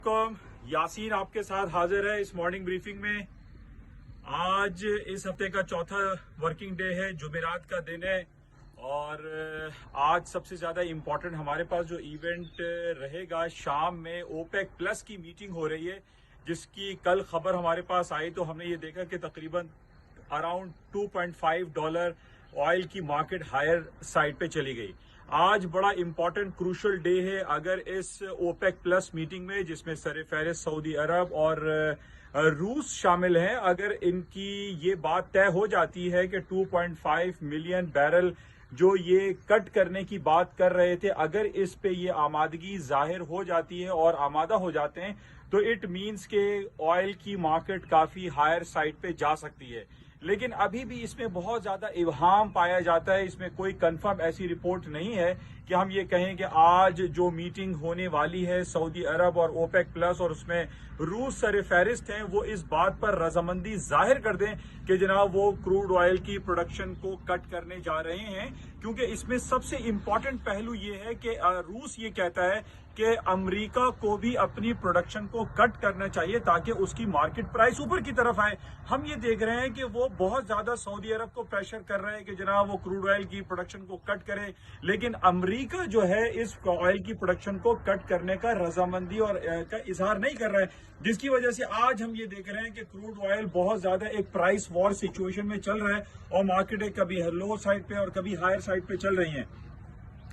को यासीन आपके साथ हाजिर है इस मॉर्निंग ब्रीफिंग में। आज इस हफ्ते का चौथा वर्किंग डे है, जुमेरात का दिन है और आज सबसे ज्यादा इम्पोर्टेंट हमारे पास जो इवेंट रहेगा, शाम में ओपेक प्लस की मीटिंग हो रही है जिसकी कल खबर हमारे पास आई तो हमने ये देखा कि तकरीबन अराउंड $2.5 ऑयल की मार्केट हायर साइड पे चली गई। आज बड़ा इंपॉर्टेंट क्रूशल डे है। अगर इस ओपेक प्लस मीटिंग में, जिसमें सरफहरिस्त सऊदी अरब और रूस शामिल हैं, अगर इनकी ये बात तय हो जाती है कि 2.5 मिलियन बैरल जो ये कट करने की बात कर रहे थे, अगर इस पे ये आमादगी जाहिर हो जाती है और आमादा हो जाते हैं तो इट मीन्स के ऑयल की मार्केट काफी हायर साइड पे जा सकती है। लेकिन अभी भी इसमें बहुत ज्यादा इब्हाम पाया जाता है। इसमें कोई कंफर्म ऐसी रिपोर्ट नहीं है कि हम ये कहें कि आज जो मीटिंग होने वाली है सऊदी अरब और ओपेक प्लस और उसमें रूस सरफहरिस्त हैं, वो इस बात पर रजामंदी जाहिर कर दें कि जनाब वो क्रूड ऑयल की प्रोडक्शन को कट करने जा रहे हैं। क्योंकि इसमें सबसे इम्पोर्टेंट पहलू ये है कि रूस ये कहता है कि अमेरिका को भी अपनी प्रोडक्शन को कट करना चाहिए ताकि उसकी मार्केट प्राइस ऊपर की तरफ आए। हम ये देख रहे हैं कि वो बहुत ज्यादा सऊदी अरब को प्रेशर कर रहे हैं कि जनाब वो क्रूड ऑयल की प्रोडक्शन को कट करे, लेकिन अमेरिका जो है इस ऑयल की प्रोडक्शन को कट करने का रजामंदी और का इजहार नहीं कर रहा है, जिसकी वजह से आज हम ये देख रहे हैं कि क्रूड ऑयल बहुत ज्यादा एक प्राइस वॉर सिचुएशन में चल रहा है और मार्केटें कभी लो साइड पे और कभी हायर साइड पे चल रही हैं।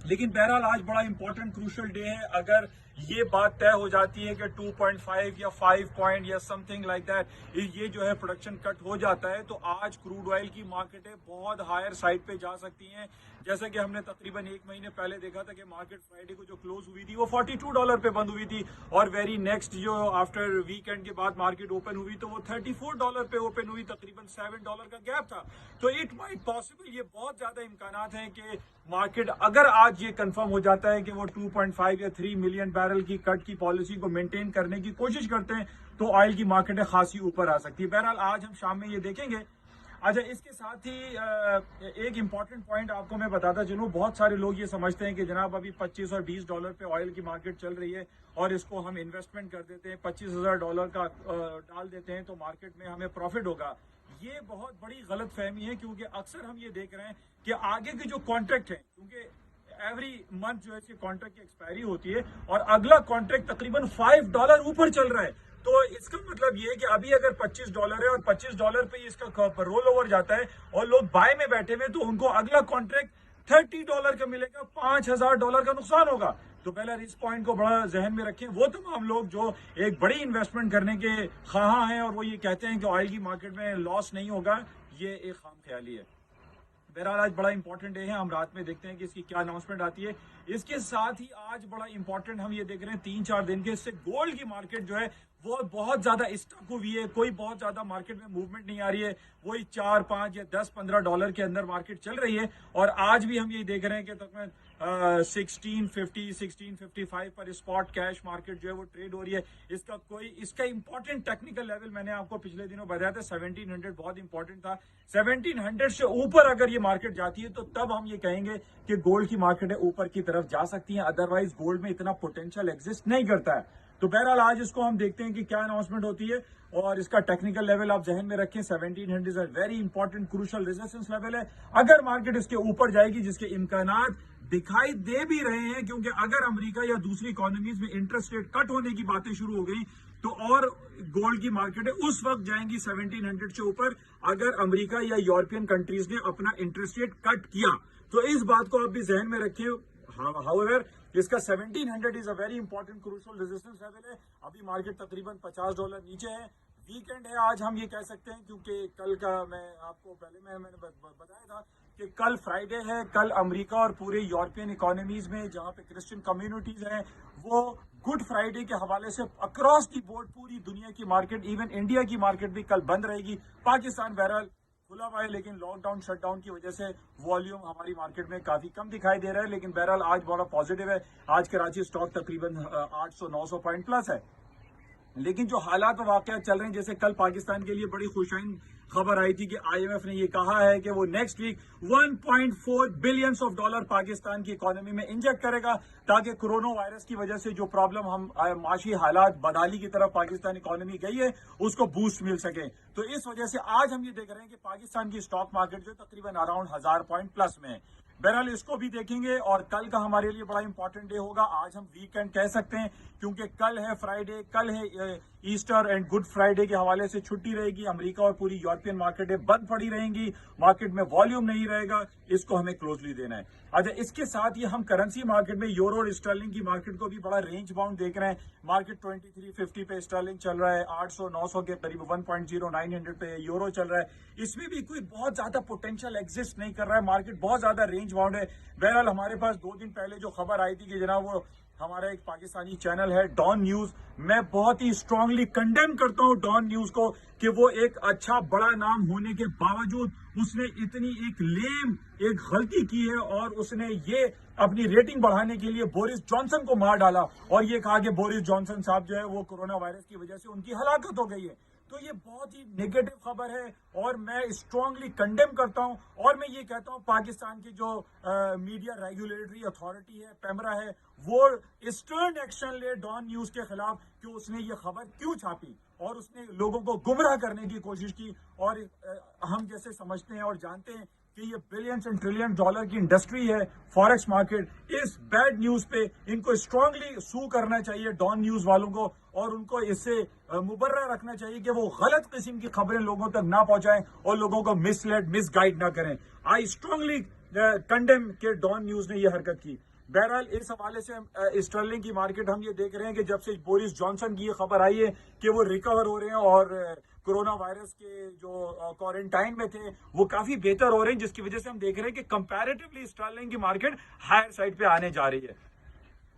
लेकिन बहरहाल आज बड़ा इंपॉर्टेंट क्रूशल डे है। अगर ये बात तय हो जाती है कि 2.5 या 5 पॉइंट या समथिंग लाइक दैट ये जो है प्रोडक्शन कट हो जाता है तो आज क्रूड ऑयल की मार्केटें बहुत हायर साइड पे जा सकती हैं। जैसा कि हमने तकरीबन एक महीने पहले देखा था कि मार्केट फ्राइडे को जो क्लोज हुई थी वो $42 पे बंद हुई थी और वेरी नेक्स्ट जो आफ्टर वीकेंड के बाद मार्केट ओपन हुई तो वो $34 पे ओपन हुई, तकरीबन $7 का गैप था। तो इट माइट पॉसिबल, ये बहुत ज्यादा इम्कानात हैं कि मार्केट अगर आज ये कंफर्म हो जाता है कि वो 2.5 या 3 मिलियन बैरल की कट की पॉलिसी को मेंटेन करने की कोशिश करते हैं तो ऑयल की मार्केटें खासी ऊपर आ सकती है। बहरहाल आज हम शाम में ये देखेंगे। अच्छा, इसके साथ ही एक इम्पॉर्टेंट पॉइंट आपको मैं बताता चलूं। बहुत सारे लोग ये समझते हैं कि जनाब अभी $25 और $20 पे ऑयल की मार्केट चल रही है और इसको हम इन्वेस्टमेंट कर देते हैं, $25,000 का डाल देते हैं तो मार्केट में हमें प्रॉफिट होगा। ये बहुत बड़ी गलत फहमी है क्योंकि अक्सर हम ये देख रहे हैं कि आगे के जो कॉन्ट्रैक्ट है, क्योंकि एवरी मंथ जो है इसके कॉन्ट्रैक्ट की एक्सपायरी होती है और अगला कॉन्ट्रैक्ट तकरीबन $5 ऊपर चल रहा है, तो इसका मतलब ये है कि अभी अगर $25 है और $25 पे इसका रोल ओवर जाता है और लोग बाय में बैठे हुए तो उनको अगला कॉन्ट्रैक्ट $30 का मिलेगा, $5,000 का नुकसान होगा। तो पहले इस पॉइंट को बड़ा जहन में रखें। वो तमाम लोग जो एक बड़ी इन्वेस्टमेंट करने के ख्वाह हैं और वो ये कहते हैं कि ऑयल की मार्केट में लॉस नहीं होगा, ये एक खाम ख्याली है। बहरहाल आज बड़ा इंपॉर्टेंट डे है, हम रात में देखते हैं कि इसकी क्या अनाउंसमेंट आती है। इसके साथ ही आज बड़ा इंपॉर्टेंट हम ये देख रहे हैं 3-4 दिन के, इससे गोल्ड की मार्केट जो है वो बहुत ज्यादा स्टक हुई है। कोई बहुत ज्यादा मार्केट में मूवमेंट नहीं आ रही है, वही 4, 5 या 10, $15 के अंदर मार्केट चल रही है। और आज भी हम ये देख रहे हैं कि तकरीबन 1650, 1655 पर स्पॉट कैश मार्केट जो है वो ट्रेड हो रही है। इसका इंपॉर्टेंट टेक्निकल लेवल मैंने आपको पिछले दिनों बताया था, 1700 बहुत इंपॉर्टेंट था। 1700 से ऊपर अगर ये मार्केट जाती है तो तब हम ये कहेंगे कि गोल्ड की मार्केट ऊपर की तरफ जा सकती है, अदरवाइज गोल्ड में इतना पोटेंशियल एग्जिस्ट नहीं करता है। तो बहरहाल आज इसको हम देखते हैं कि क्या अनाउंसमेंट होती है और इसका टेक्निकल लेवल आप जहन में रखें। 1700 is a very important crucial resistance level है। अगर मार्केट इसके ऊपर जाएगी, जिसके इम्कानात दिखाई दे भी रहे हैं, क्योंकि अगर अमेरिका या दूसरी इकोनॉमीज में इंटरेस्ट रेट कट होने की बातें शुरू हो गई तो और गोल्ड की मार्केटें उस वक्त जाएंगी 1700 से ऊपर, अगर अमेरिका या यूरोपियन कंट्रीज ने अपना इंटरेस्ट रेट कट किया। तो इस बात को आप भी जहन में रखें। हाउएवर इसका 1700 is a very important crucial resistance level है। अभी मार्केट तकरीबन $50 नीचे है। वीकेंड है आज, हम ये कह सकते हैं, क्योंकि कल का मैं आपको पहले मैंने बताया था कि कल फ्राइडे है। कल अमेरिका और पूरे यूरोपियन इकोनॉमीज में जहां पे क्रिश्चियन कम्युनिटीज हैं वो गुड फ्राइडे के हवाले से अक्रॉस दी बोर्ड पूरी दुनिया की मार्केट, इवन इंडिया की मार्केट भी कल बंद रहेगी। पाकिस्तान बहरहाल खुला हुआ है, लेकिन लॉकडाउन शटडाउन की वजह से वॉल्यूम हमारी मार्केट में काफी कम दिखाई दे रहा है। लेकिन बहरहाल आज बड़ा पॉजिटिव है। आज कराची स्टॉक तकरीबन 800-900 पॉइंट प्लस है। لیکن جو حالات و واقعات چل رہے ہیں، جیسے کل پاکستان کے لیے بڑی خوشائن خبر آئی تھی کہ آئی ایم ایف نے یہ کہا ہے کہ وہ next week 1.4 billion dollar Pakistan کی اکانومی میں انجیکٹ کرے گا، تاکہ کورونا وائرس کی وجہ سے جو پرابلم ہم معاشی حالات بدحالی کی طرف پاکستان اکانومی گئی ہے اس کو بوسٹ مل سکے۔ تو اس وجہ سے آج ہم یہ دیکھ رہے ہیں کہ پاکستان کی اسٹاک مارکیٹ جو تقریباً اراؤنڈ 1000 پوائنٹ پلس میں ہے۔ بہرحال اس کو بھی دیکھیں گے، اور کل کا ہمارے لیے بڑا امپورٹنٹ ڈے ہوگا۔ آج ہم ویکینڈ کہہ سکتے ہیں کیونکہ کل ہے فرائیڈے، کل ہے ایسٹر اینڈ گڈ فرائیڈے کے حوالے سے چھٹی رہے گی۔ امریکہ اور پوری یورپین مارکیٹیں بند پڑی رہیں گی، مارکیٹ میں والیوم نہیں رہے گا، اس کو ہمیں کلوزلی دینا ہے۔ اچھا، اس کے ساتھ یہ ہم کرنسی مارکیٹ میں یورو اور اسٹرلنگ کی مارکیٹ کو بھی بڑا رینج باؤنڈ دیکھ رہے ہیں۔ مارکیٹ 2350 پہ اسٹرلنگ چل رہا ہے، 800-900 کے قریب 1.0900 پہ یورو چل رہا ہے۔ اس میں بھی کوئی بہت زیادہ پوٹینشیل ایگزسٹ نہیں کر رہا ہے، مارکیٹ بہت زیادہ رینج باؤنڈ ہے۔ بہرحال ہمارے پاس 2 دن پہلے جو خبر آئی تھی کہ جناب وہ ہمارا ایک پاکستانی چینل ہے ڈان نیوز، میں بہت ہی اسٹرانگلی کنڈیم کرتا ہوں ڈان نیوز کو کہ وہ ایک اچھا بڑا نام ہونے کے باوجود اس نے اتنی ایک غلطی کی ہے، اور اس نے یہ اپنی ریٹنگ بڑھانے کے لیے بورس جانسن کو مار ڈالا اور یہ کہا کہ بورس جانسن صاحب جو ہے وہ کورونا وائرس کی وجہ سے ان کی ہلاکت ہو گئی ہے۔ تو یہ بہت ہی نیگیٹو خبر ہے اور میں اسٹرانگلی کنڈیم کرتا ہوں، اور میں یہ کہتا ہوں پاکستان کی جو میڈیا ریگولیٹری اتھارٹی ہے، پیمرا ہے، وہ اسٹرن ایکشن لے ڈان نیوز کے خلاف کہ اس نے یہ خبر کیوں چھاپی اور اس نے لوگوں کو گمراہ کرنے کی کوشش کی۔ اور ہم جیسے سمجھتے ہیں اور جانتے ہیں کہ یہ بلینز اینڈ ٹریلین ڈالر کی انڈسٹری ہے فاریکس مارکیٹ، اس بیڈ نیوز پہ ان کو اسٹرانگلی سو کرنا چاہیے ڈان نیوز والوں کو، اور ان کو اس سے مبرہ رکھنا چاہیے کہ وہ غلط قسم کی خبریں لوگوں تک نہ پہنچائیں اور لوگوں کو مس گائیڈ نہ کریں۔ آئی اسٹرانگلی کنڈیم کہ ڈان نیوز نے یہ حرکت کی۔ بہرحال اس حوالے سے اسٹرلنگ کی مارکیٹ ہم یہ دیکھ رہے ہیں کہ جب سے بورس جانسن کی یہ خبر آئی ہے کہ وہ ریکور ہو رہے ہیں اور کورونا وائرس کے جو کوارنٹائن میں تھے وہ کافی بہتر ہو رہے ہیں، جس کی وجہ سے ہم دیکھ رہے ہیں کہ کمپیریٹیولی اسٹرلنگ کی مارکیٹ ہائر سائڈ پہ آنے جا رہی ہے۔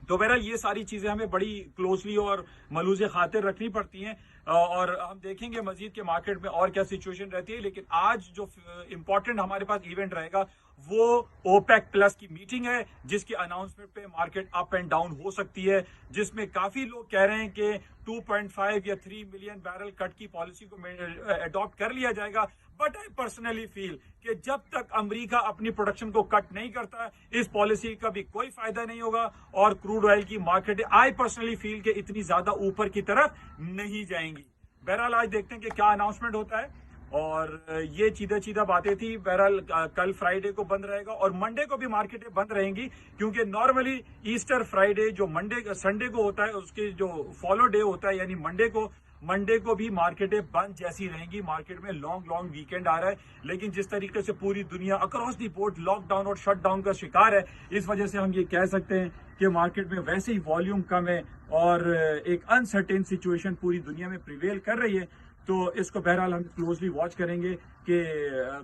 تو بہرحال یہ ساری چیزیں ہمیں بڑی کلوزلی اور ملوز خاطر رکھنی پڑتی ہیں، اور ہم دیکھیں گے مزید کے مارکیٹ میں اور کیا سچویشن رہتی ہے۔ لیکن آج جو امپورٹنٹ ہمارے پاس ایونٹ رہے گا وہ اوپیک پلس کی میٹنگ ہے، جس کی اناؤنسمنٹ پہ مارکیٹ اپ اینڈ ڈاؤن ہو سکتی ہے، جس میں کافی لوگ کہہ رہے ہیں کہ 2.5 یا 3 ملین بیرل کٹ کی پالیسی کو اڈاپٹ کر لیا جائے گا۔ بٹ آئی پرسنلی فیل کہ جب تک امریکہ اپنی پروڈکشن کو کٹ نہیں کرتا اس پالیسی کا بھی کوئی فائدہ نہیں ہوگا، اور کروڈ آئل کی مارکیٹ آئی پرسنلی فیل کہ اتنی زیادہ اوپر کی طرف نہیں جائیں گی۔ بہرحال آج دیکھتے ہیں کہ کیا اناؤنسمنٹ ہوتا ہے، اور یہ چیدہ باتیں تھی۔ بہرحال کل فرائیڈے کو بند رہے گا اور منڈے کو بھی مارکیٹیں بند رہیں گی، کیونکہ نارملی ایسٹر فرائیڈے جو سنڈے کو ہوتا ہے اس کے جو فالو ڈے ہوتا ہے یعنی منڈے کو بھی مارکیٹیں بند جیسی رہیں گی۔ مارکیٹ میں لانگ ویکینڈ آ رہا ہے، لیکن جس طریقے سے پوری دنیا across the board lockdown اور شٹ ڈاؤن کا شکار ہے، اس وجہ سے ہم یہ کہہ سکتے ہیں کہ مارکیٹ میں ویسے ہی والیوم کم ہے اور ایک انسرٹین سچویشن پوری دنیا میں پریویل کر رہی ہے۔ تو اس کو بہرحال ہم کلوزلی واچ کریں گے کہ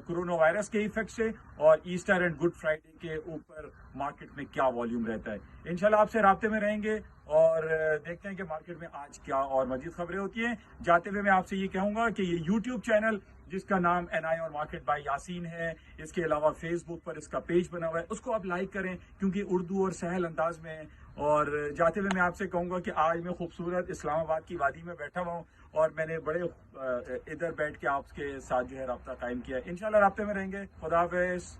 کورونا وائرس کے ایفیکٹ سے اور ایسٹر اینڈ گڈ فرائیڈے کے اوپر مارکیٹ میں کیا والیوم رہتا ہے۔ انشاءاللہ آپ سے رابطے میں رہیں گے اور دیکھتے ہیں کہ مارکیٹ میں آج کیا اور مزید خبریں ہوتی ہیں۔ جاتے ہوئے میں آپ سے یہ کہوں گا کہ یہ یوٹیوب چینل جس کا نام NI اور مارکیٹ بائی یاسین ہے، اس کے علاوہ فیس بک پر اس کا پیج بنا ہوا ہے، اس کو آپ لائک کریں کیونکہ اردو اور سہل انداز میں ہے۔ اور جاتے ہوئے میں آپ سے کہوں گا کہ آج میں خوبصورت اسلام آباد کی وادی میں بیٹھا ہوا ہوں اور میں نے بڑے ادھر بیٹھ کے آپ کے ساتھ جو ہے رابطہ قائم کیا ہے۔ انشاءاللہ رابطے میں رہیں گے۔ خدا حافظ۔